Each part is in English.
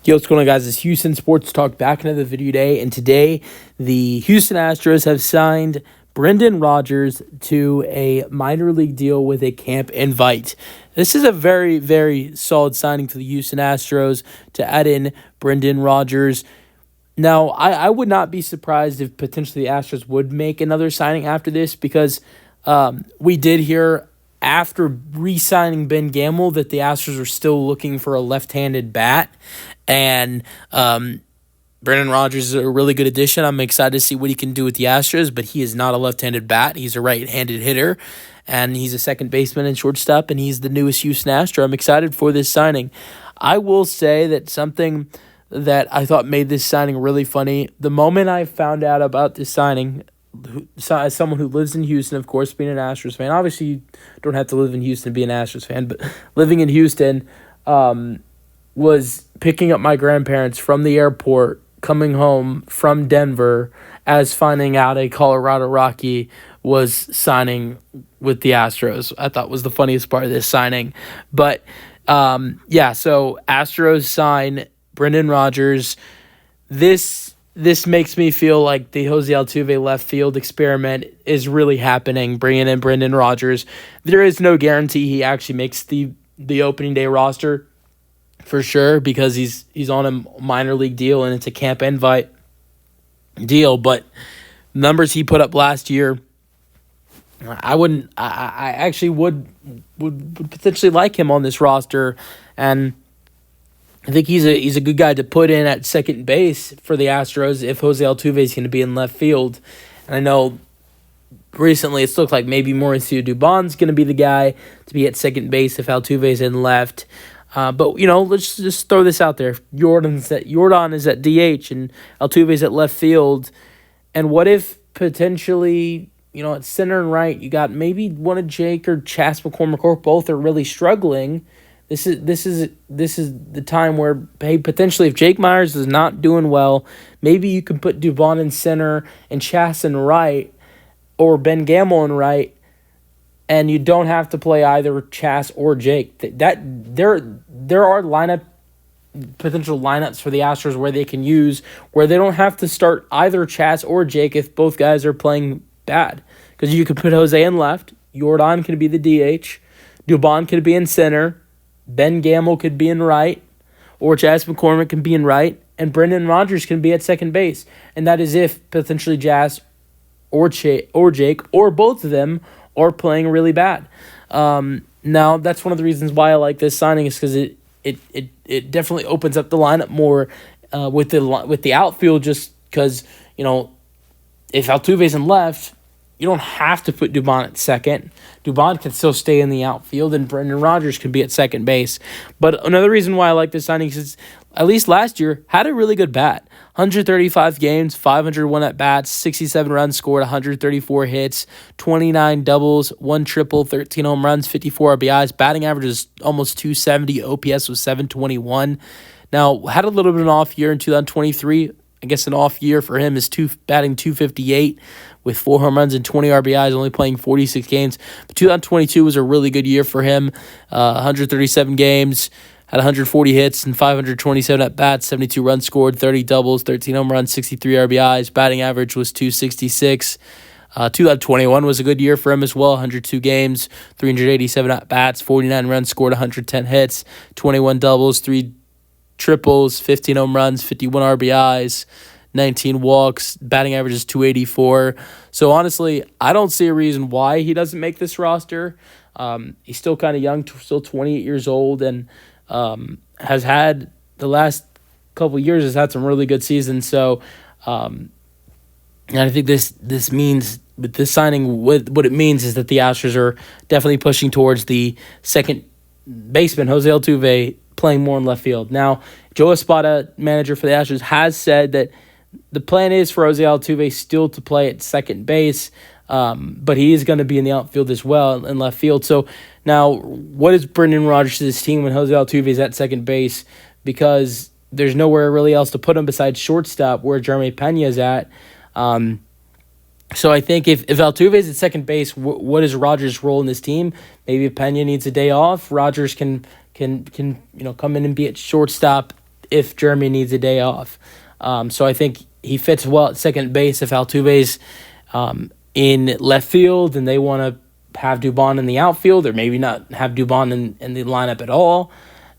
Yo, what's going on, guys? It's Houston Sports Talk back into the video today. And today, the Houston Astros have signed Brendan Rodgers to a minor league deal with a camp invite. This is a very, very solid signing for the Houston Astros to add in Brendan Rodgers. Now, I would not be surprised if potentially the Astros would make another signing after this because we did hear after re-signing Ben Gamel that the Astros are still looking for a left-handed bat. And Brendan Rodgers is a really good addition. I'm excited to see what he can do with the Astros, but he is not a left-handed bat. He's a right-handed hitter, and he's a second baseman and shortstop, and he's the newest Houston Astro. I'm excited for this signing. I will say that something that I thought made this signing really funny, the moment I found out about this signing, as someone who lives in Houston, of course, being an Astros fan, obviously you don't have to live in Houston to be an Astros fan, but living in Houston, was picking up my grandparents from the airport, coming home from Denver, as finding out a Colorado Rocky was signing with the Astros. I thought was the funniest part of this signing. But, so Astros sign Brendan Rodgers. This makes me feel like the Jose Altuve left field experiment is really happening, bringing in Brendan Rodgers. There is no guarantee he actually makes the opening day roster, for sure, because he's on a minor league deal and it's a camp invite deal. But numbers he put up last year, I actually would potentially like him on this roster, and I think he's a good guy to put in at second base for the Astros if Jose Altuve is going to be in left field. And I know recently it's looked like maybe Mauricio Dubon's going to be the guy to be at second base if Altuve's in left. But, let's just throw this out there. Jordan is at DH and Altuve's at left field. And what if potentially, at center and right, you got maybe one of Jake or Chas McCormick, or both are really struggling. This is the time where, hey, potentially if Jake Myers is not doing well, maybe you can put Dubon in center and Chas in right, or Ben Gamel in right, and you don't have to play either Chas or Jake. There are potential lineups for the Astros where they can use, where they don't have to start either Chas or Jake if both guys are playing bad. Because you could put Jose in left, Jordan could be the DH, Dubon could be in center, Ben Gamel could be in right, or Chas McCormick can be in right, and Brendan Rodgers can be at second base. And that is if potentially Chas or Jake or both of them are playing really bad. Now, that's one of the reasons why I like this signing, is because it definitely opens up the lineup more with the outfield, just because, if Altuve's in left, you don't have to put Dubon at second. Dubon can still stay in the outfield, and Brendan Rodgers can be at second base. But another reason why I like this signing is, at least last year, had a really good bat. 135 games, 501 at-bats, 67 runs scored, 134 hits, 29 doubles, 1 triple, 13 home runs, 54 RBIs. Batting average is almost 270. OPS was 721. Now, had a little bit of an off year in 2023. I guess an off year for him is batting 258 with 4 home runs and 20 RBIs, only playing 46 games. But 2022 was a really good year for him. 137 games, had 140 hits and 527 at-bats, 72 runs scored, 30 doubles, 13 home runs, 63 RBIs. Batting average was 266. 2021 was a good year for him as well. 102 games, 387 at-bats, 49 runs scored, 110 hits, 21 doubles, 3 triples, 15 home runs, 51 RBIs, 19 walks. Batting average is 284. So honestly, I don't see a reason why he doesn't make this roster. He's still kind of young, still 28 years old, and has had the last couple of years has had some really good seasons. So, and I think this means with this signing, what it means is that the Astros are definitely pushing towards the second baseman, Jose Altuve, playing more in left field. Now, Joe Espada, manager for the Astros, has said that the plan is for Jose Altuve still to play at second base, but he is going to be in the outfield as well in left field. So now, what is Brendan Rodgers' team when Jose Altuve is at second base? Because there's nowhere really else to put him besides shortstop, where Jeremy Pena is at. So I think if Altuve is at second base, what is Rodgers' role in this team? Maybe Pena needs a day off. Rodgers can come in and be at shortstop if Jeremy needs a day off. So I think he fits well at second base if Altuve's in left field and they want to have Dubon in the outfield, or maybe not have Dubon in the lineup at all.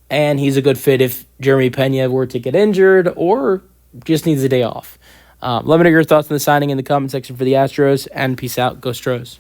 And he's a good fit if Jeremy Pena were to get injured or just needs a day off. Let me know your thoughts on the signing in the comment section for the Astros, and peace out. Go Stros.